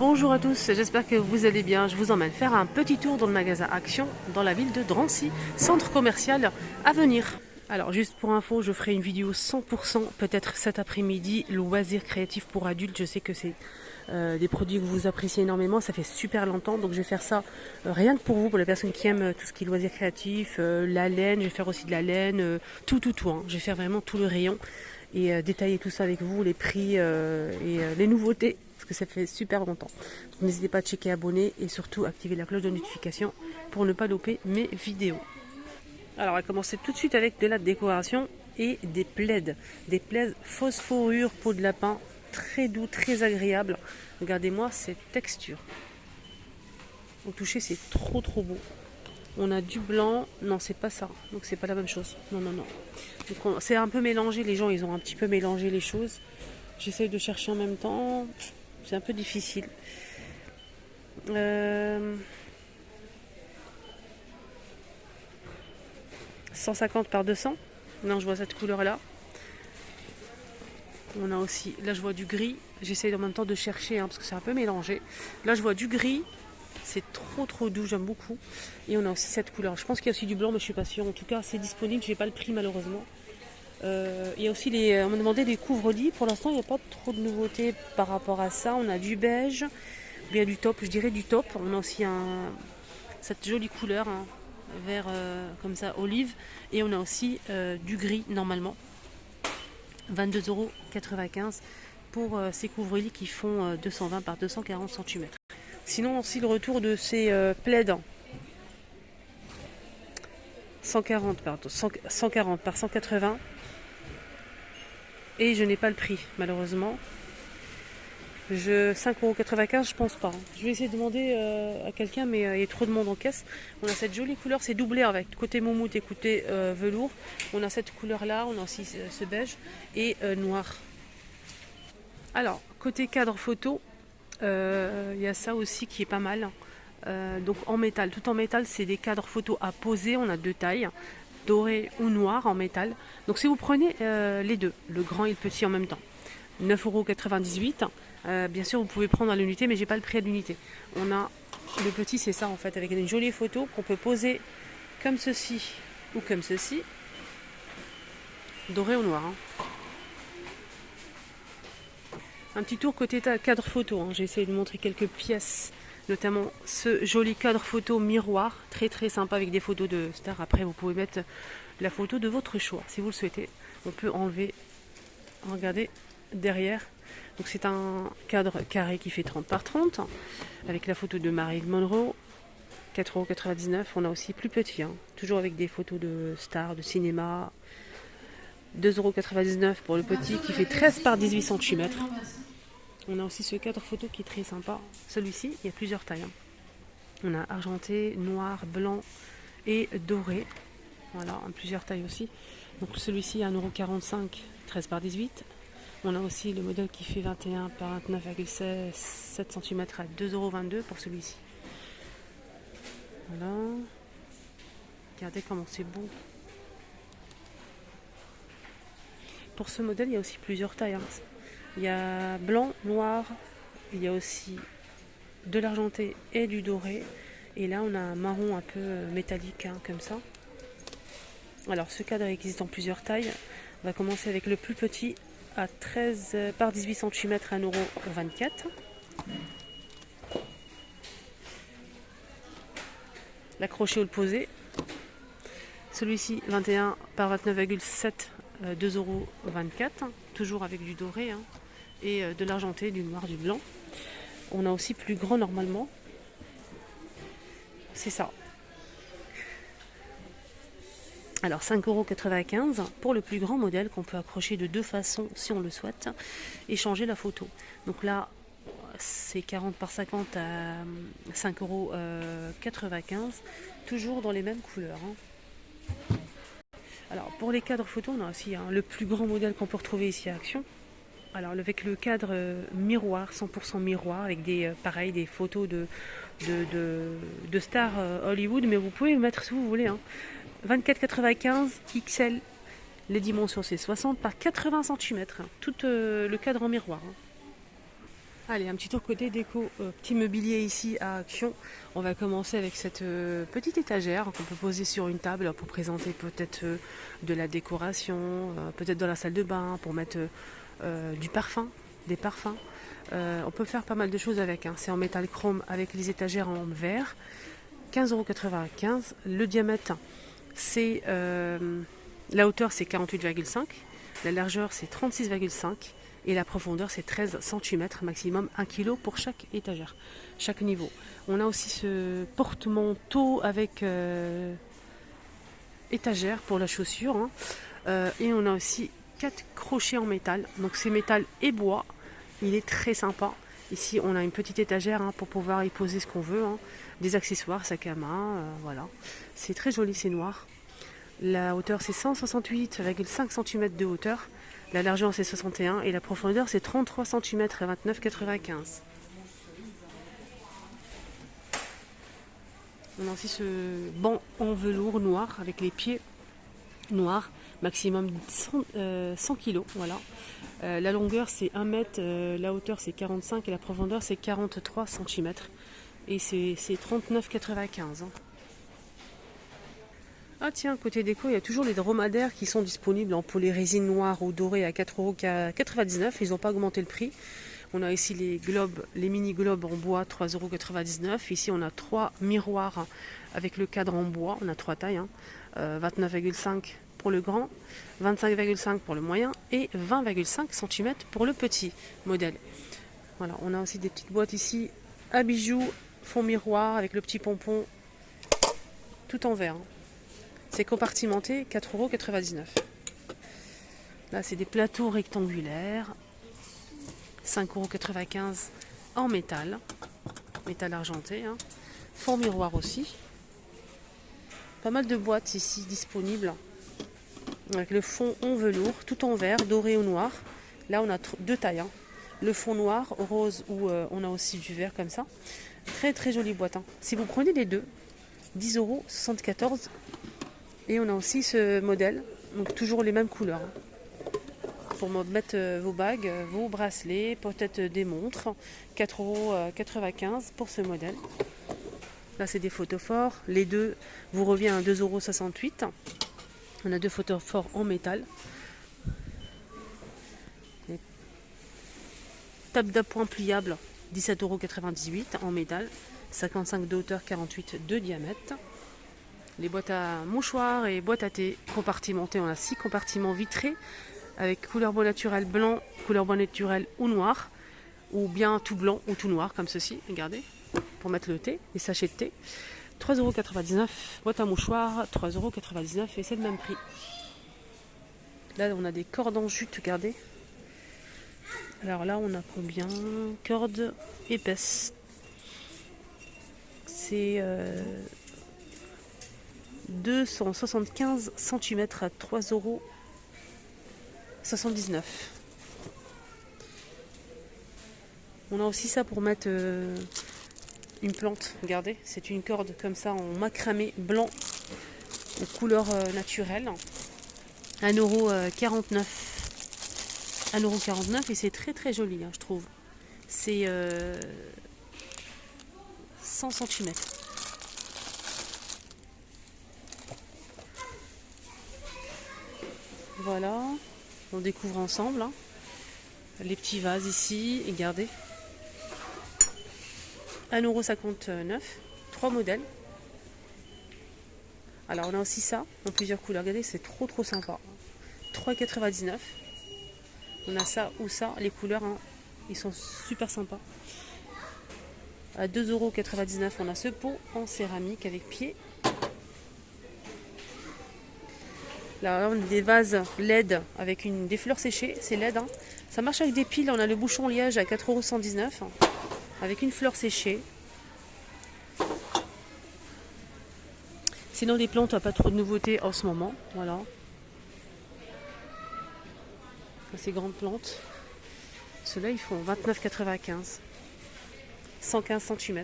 Bonjour à tous, j'espère que vous allez bien. Je vous emmène faire un petit tour dans le magasin Action dans la ville de Drancy, centre commercial à venir. Alors juste pour info, je ferai une vidéo 100% peut-être cet après-midi, loisirs créatifs pour adultes. Je sais que c'est des produits que vous appréciez énormément, ça fait super longtemps, donc je vais faire ça rien que pour vous, pour les personnes qui aiment tout ce qui est loisirs créatifs, la laine, je vais faire aussi de la laine, tout, hein. Je vais faire vraiment tout le rayon et détailler tout ça avec vous, les prix et les nouveautés, parce que ça fait super longtemps. Donc n'hésitez pas à checker, abonner et surtout activer la cloche de notification pour ne pas louper mes vidéos. Alors on va commencer tout de suite avec de la décoration et des plaids. Des plaids phosphorure, peau de lapin, très doux, très agréable. Regardez-moi cette texture. Au toucher c'est trop beau. On a du blanc, non c'est pas ça, donc c'est pas la même chose. Non. C'est un peu mélangé, les gens ils ont un petit peu mélangé les choses. J'essaye de chercher en même temps, c'est un peu difficile. 150 par 200. Non, je vois cette couleur là. On a aussi, là je vois du gris. J'essaye en même temps de chercher parce que c'est un peu mélangé. Là je vois du gris. C'est trop doux, j'aime beaucoup. Et on a aussi cette couleur. Je pense qu'il y a aussi du blanc, mais je suis pas sûre. En tout cas, c'est disponible. J'ai pas le prix malheureusement. Il y a aussi on m'a demandé des couvre-lits. Pour l'instant, il n'y a pas trop de nouveautés par rapport à ça. On a du beige, bien du taupe. Je dirais du taupe. On a aussi cette jolie couleur, vert comme ça, olive. Et on a aussi du gris normalement. 22,95 € pour ces couvre-lits qui font 220 par 240 cm. Sinon aussi le retour de ces plaids 140 par 180 et je n'ai pas le prix malheureusement. 5,95 € je pense pas. Je vais essayer de demander à quelqu'un, mais il y a trop de monde en caisse. On a cette jolie couleur, c'est doublé avec côté moumoute et côté velours. On a cette couleur là, on a aussi ce beige et noir. Alors côté cadre photo, il y a ça aussi qui est pas mal. Donc en métal, tout en métal, c'est des cadres photos à poser. On a deux tailles, doré ou noir en métal. Donc si vous prenez les deux, le grand et le petit en même temps, 9,98 €. Bien sûr, vous pouvez prendre à l'unité, mais j'ai pas le prix à l'unité. On a le petit, c'est ça en fait, avec une jolie photo qu'on peut poser comme ceci ou comme ceci, doré ou noir. Un petit tour côté cadre photo. J'ai essayé de montrer quelques pièces, notamment ce joli cadre photo miroir, très sympa avec des photos de stars. Après, vous pouvez mettre la photo de votre choix si vous le souhaitez. On peut enlever, regardez derrière. Donc c'est un cadre carré qui fait 30 par 30 avec la photo de Marilyn Monroe. 4,99 €. On a aussi plus petit, toujours avec des photos de stars, de cinéma. 2,99 € pour le petit qui fait 13 par 18 cm. On a aussi ce cadre photo qui est très sympa. Celui-ci, il y a plusieurs tailles. On a argenté, noir, blanc et doré. Voilà, en plusieurs tailles aussi. Donc celui-ci, 1,45 €, 13 par 18. On a aussi le modèle qui fait 21 par 29,7 cm à 2,22 € pour celui-ci. Voilà. Regardez comment c'est beau. Pour ce modèle, il y a aussi plusieurs tailles. Il y a blanc, noir, il y a aussi de l'argenté et du doré. Et là, on a un marron un peu métallique, comme ça. Alors, ce cadre existe en plusieurs tailles. On va commencer avec le plus petit à 13 par 18 cm à 1,24 €. L'accrocher ou le poser. Celui-ci, 21 par 29,7 €, 2,24 €. Toujours avec du doré et de l'argenté, du noir, du blanc. On a aussi plus grand normalement. C'est ça. Alors 5,95 € pour le plus grand modèle qu'on peut accrocher de deux façons si on le souhaite et changer la photo. Donc là c'est 40 par 50 à 5,95 €, toujours dans les mêmes couleurs. Alors pour les cadres photos, on a aussi le plus grand modèle qu'on peut retrouver ici à Action. Alors avec le cadre miroir, 100% miroir, avec des photos de stars Hollywood, mais vous pouvez mettre si vous voulez. 24,95 XL. Les dimensions c'est 60 par 80 cm. Tout le cadre en miroir. Allez, un petit tour côté déco, petit mobilier ici à Action. On va commencer avec cette petite étagère qu'on peut poser sur une table pour présenter peut-être de la décoration, peut-être dans la salle de bain, pour mettre du parfum, des parfums. On peut faire pas mal de choses avec, hein. C'est en métal chrome avec les étagères en verre. 15,95 €. Le diamètre, c'est la hauteur c'est 48,5, la largeur c'est 36,5 et la profondeur c'est 13 cm, maximum 1 kg pour chaque étagère, chaque niveau. On a aussi ce porte-manteau avec étagère pour la chaussure, hein. Et on a aussi 4 crochets en métal, donc c'est métal et bois. Il est très sympa. Ici on a une petite étagère, hein, pour pouvoir y poser ce qu'on veut, hein. Des accessoires, sac à main, voilà. C'est très joli, c'est noir. La hauteur c'est 168,5 cm de hauteur. La largeur c'est 61 et la profondeur c'est 33 cm à 29,95. On a aussi ce banc en velours noir avec les pieds noirs, maximum 100 kg. Voilà. La longueur c'est 1 mètre, la hauteur c'est 45 et la profondeur c'est 43 cm. Et c'est 39,95. Ah tiens, côté déco, il y a toujours les dromadaires qui sont disponibles en polyrésine noire ou dorée à 4,99 €. Ils n'ont pas augmenté le prix. On a ici les globes, les mini globes en bois, 3,99 €. Ici, on a 3 miroirs avec le cadre en bois. On a 3 tailles, hein. 29,5 pour le grand, 25,5 pour le moyen et 20,5 cm pour le petit modèle. Voilà, on a aussi des petites boîtes ici à bijoux, fond miroir avec le petit pompon, tout en verre, hein. C'est compartimenté, 4,99 €. Là, c'est des plateaux rectangulaires, 5,95 € en métal, métal argenté, hein. Fond miroir aussi. Pas mal de boîtes ici disponibles, avec le fond en velours, tout en vert, doré ou noir. Là, on a 2 tailles, hein. Le fond noir, rose, ou on a aussi du vert comme ça. Très très jolie boîte, hein. Si vous prenez les deux, 10,74 €. Et on a aussi ce modèle, donc toujours les mêmes couleurs, hein, pour mettre vos bagues, vos bracelets, peut-être des montres. 4,95 € pour ce modèle. Là c'est des photophores, les deux vous revient à 2,68 €. On a 2 photophores en métal. Les tables d'appoint pliables, 17,98 € en métal, 55 de hauteur, 48 de diamètre. Les boîtes à mouchoirs et boîtes à thé compartimentées. On a 6 compartiments vitrés avec couleur bois naturel blanc, couleur bois naturel ou noir, ou bien tout blanc ou tout noir comme ceci. Regardez, pour mettre le thé, les sachets de thé. 3,99 €. Boîte à mouchoirs, 3,99 € et c'est le même prix. Là, on a des cordes en jute, regardez. Alors là, on a combien? Cordes épaisses. C'est 275 cm à 3,79 €. On a aussi ça pour mettre une plante. Regardez, c'est une corde comme ça en macramé blanc aux couleurs naturelles. 1,49 €. 1,49 € et c'est très très joli, hein, je trouve. C'est 100 cm. Voilà, on découvre ensemble, hein, les petits vases ici, et regardez, 1,59 €, 3 modèles. Alors on a aussi ça en plusieurs couleurs, regardez, c'est trop trop sympa. 3,99 €. On a ça ou ça, les couleurs, hein, ils sont super sympas. À 2,99 €, on a ce pot en céramique avec pied. Là, on a des vases LED avec des fleurs séchées, c'est LED, hein. Ça marche avec des piles, on a le bouchon liège à 4,119 € avec une fleur séchée. Sinon les plantes, pas trop de nouveautés en ce moment, voilà. Ces grandes plantes, ceux-là ils font 29,95 €, 115 cm.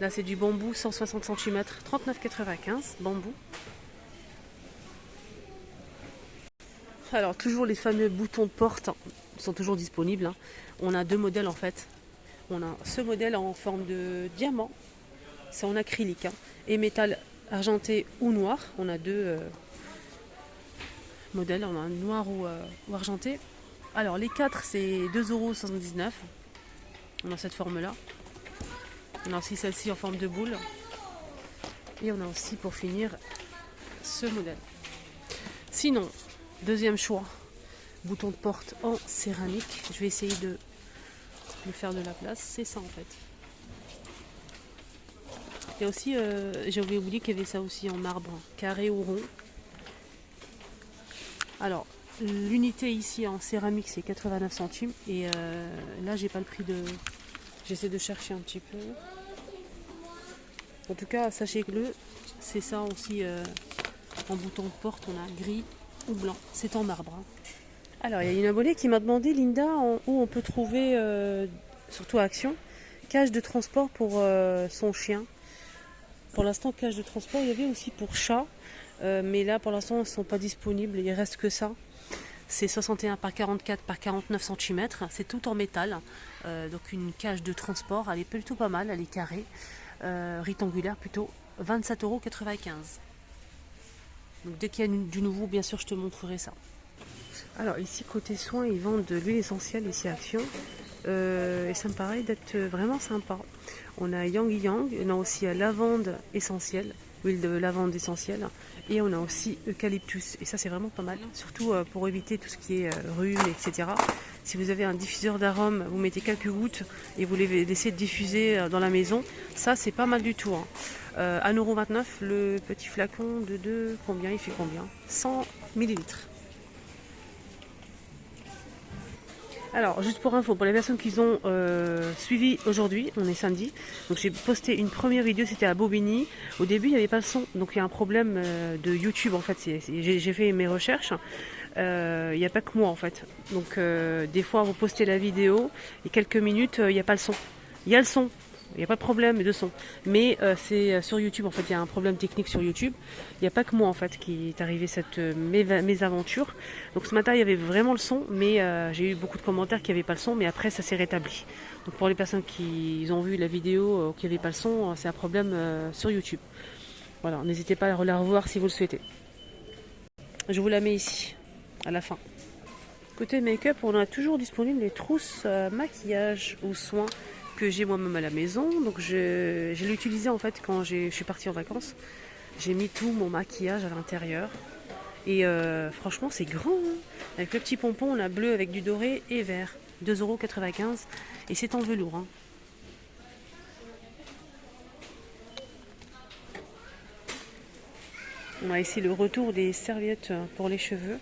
Là c'est du bambou, 160 cm, 39,95 € bambou. Alors toujours les fameux boutons de porte sont toujours disponibles, hein. On a deux modèles en fait. On a ce modèle en forme de diamant, c'est en acrylique, hein, et métal argenté ou noir. On a deux modèles, on a un noir ou argenté. Alors les 4 c'est 2,79 €. On a cette forme là. On a aussi celle-ci en forme de boule. Et on a aussi pour finir ce modèle. Sinon, deuxième choix, bouton de porte en céramique. Je vais essayer de faire de la place. C'est ça en fait. Il y a aussi, j'avais oublié qu'il y avait ça aussi en marbre, carré ou rond. Alors, l'unité ici en céramique c'est 89 centimes. Et là j'ai pas le prix de... J'essaie de chercher un petit peu. En tout cas, sachez-le, c'est ça aussi en bouton de porte, on a gris ou blanc. C'est en marbre. Hein. Alors, il y a une abonnée qui m'a demandé, Linda, où on peut trouver, surtout à Action, cage de transport pour son chien. Pour l'instant, cage de transport, il y avait aussi pour chat. Mais là, pour l'instant, ils ne sont pas disponibles. Il reste que ça. C'est 61 par 44 par 49 cm. C'est tout en métal. Donc, une cage de transport, elle est plutôt pas mal. Elle est carrée. Rectangulaire plutôt, 27,95 €. Donc dès qu'il y a du nouveau, bien sûr, je te montrerai ça. Alors ici, côté soins, ils vendent de l'huile essentielle ici à Action. Et ça me paraît d'être vraiment sympa. On a Yang Yang, on a aussi lavande essentielle, huile de lavande essentielle. Et on a aussi eucalyptus. Et ça, c'est vraiment pas mal. Surtout pour éviter tout ce qui est rhume, etc. Si vous avez un diffuseur d'arômes, vous mettez quelques gouttes et vous les laissez diffuser dans la maison. Ça, c'est pas mal du tout. Hein. 1,29 € le petit flacon de 2. Combien il fait combien? 100 ml. Alors, juste pour info, pour les personnes qui ont suivi aujourd'hui, on est samedi, donc j'ai posté une première vidéo, c'était à Bobigny. Au début, il n'y avait pas le son, donc il y a un problème de YouTube en fait. J'ai fait mes recherches, il n'y a pas que moi en fait. Donc des fois, vous postez la vidéo et quelques minutes, il n'y a pas le son. Il y a le son. Il n'y a pas de problème de son. Mais c'est sur YouTube, en fait, il y a un problème technique sur YouTube. Il n'y a pas que moi, en fait, qui est arrivé cette mésaventure. Donc ce matin, il y avait vraiment le son, mais j'ai eu beaucoup de commentaires qui n'avaient pas le son, mais après, ça s'est rétabli. Donc pour les personnes qui ont vu la vidéo qui n'avaient pas le son, c'est un problème sur YouTube. Voilà, n'hésitez pas à la revoir si vous le souhaitez. Je vous la mets ici, à la fin. Côté make-up, on a toujours disponible les trousses maquillage ou soins que j'ai moi-même à la maison. Donc je l'ai utilisé en fait quand je suis partie en vacances. J'ai mis tout mon maquillage à l'intérieur. Et franchement c'est grand. Hein. Avec le petit pompon, on a bleu avec du doré et vert. 2,95 € et c'est en velours. Hein. On a ici le retour des serviettes pour les cheveux.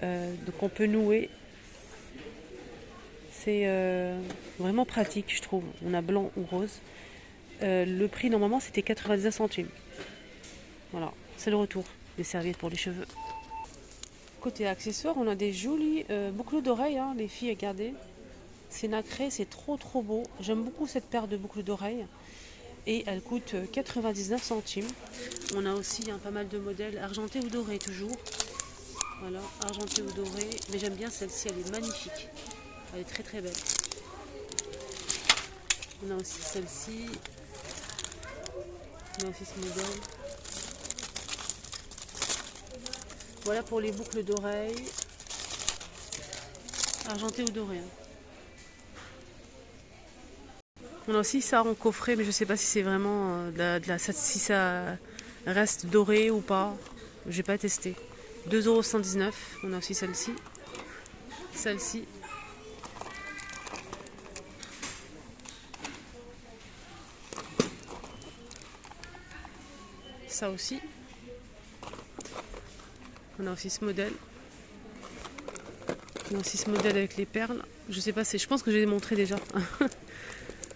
Donc on peut nouer. C'est vraiment pratique, je trouve. On a blanc ou rose. Le prix, normalement, c'était 99 centimes. Voilà, c'est le retour des serviettes pour les cheveux. Côté accessoires, on a des jolies boucles d'oreilles, hein, les filles, regardez. C'est nacré, c'est trop beau. J'aime beaucoup cette paire de boucles d'oreilles. Et elle coûte 99 centimes. On a aussi pas mal de modèles argentés ou dorés, toujours. Voilà, argenté ou doré. Mais j'aime bien celle-ci, elle est magnifique. Elle est très belle. On a aussi celle-ci. On a aussi ce modèle. Voilà pour les boucles d'oreilles. Argenté ou doré. On a aussi ça en coffret, mais je ne sais pas si c'est vraiment si ça reste doré ou pas. J'ai pas testé. 2,119 €. On a aussi celle-ci. Celle-ci. Ça aussi. On a aussi ce modèle. On a aussi ce modèle avec les perles. Je sais pas, je pense que je l'ai montré déjà.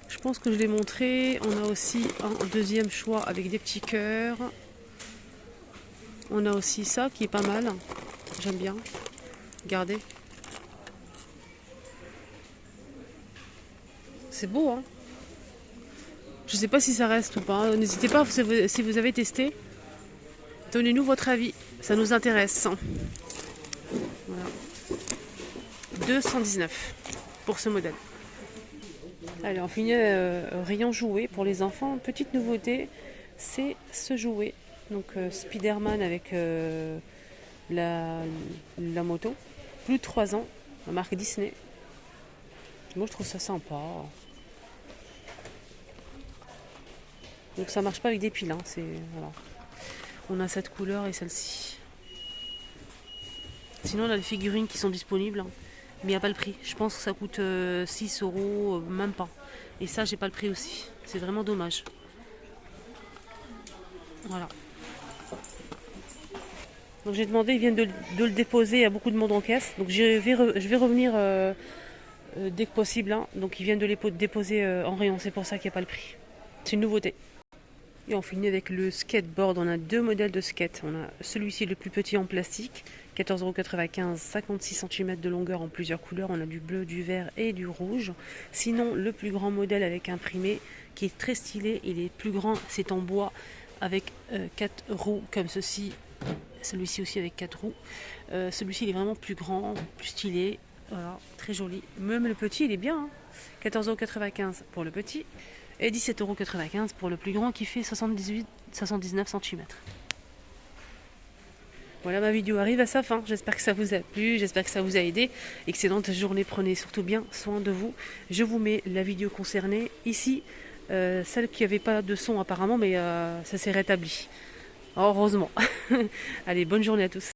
Je pense que je l'ai montré. On a aussi un deuxième choix avec des petits cœurs. On a aussi ça qui est pas mal. J'aime bien. Regardez. C'est beau, hein? Je sais pas si ça reste ou pas. N'hésitez pas, si vous avez testé, donnez-nous votre avis. Ça nous intéresse. Voilà. 2,119 €. pour ce modèle. Allez, on finit rayon jouet pour les enfants. Petite nouveauté, c'est ce jouet. Donc Spider-Man avec la moto. Plus de 3 ans, la marque Disney. Moi je trouve ça sympa. Donc ça marche pas avec des piles, hein, voilà. On a cette couleur et celle-ci. Sinon on a les figurines qui sont disponibles, hein, mais il n'y a pas le prix. Je pense que ça coûte 6 euros, même pas. Et ça j'ai pas le prix aussi. C'est vraiment dommage. Voilà. Donc j'ai demandé, ils viennent de le déposer, il y a beaucoup de monde en caisse. Donc je vais revenir dès que possible, hein. Donc ils viennent de les déposer en rayon, c'est pour ça qu'il n'y a pas le prix. C'est une nouveauté. Et on finit avec le skateboard. On a 2 modèles de skate. On a celui-ci le plus petit en plastique, 14,95 €, 56 cm de longueur en plusieurs couleurs. On a du bleu, du vert et du rouge. Sinon, le plus grand modèle avec imprimé, qui est très stylé. Il est plus grand, c'est en bois, avec 4 roues comme ceci. Celui-ci aussi avec 4 roues. Celui-ci il est vraiment plus grand, plus stylé. Voilà, très joli. Même le petit, il est bien, hein. 14,95 € pour le petit. Et 17,95 € pour le plus grand qui fait 79 cm. Voilà, ma vidéo arrive à sa fin. J'espère que ça vous a plu, j'espère que ça vous a aidé. Excellente journée, prenez surtout bien soin de vous. Je vous mets la vidéo concernée ici. Celle qui n'avait pas de son apparemment, mais ça s'est rétabli. Heureusement. Allez, bonne journée à tous.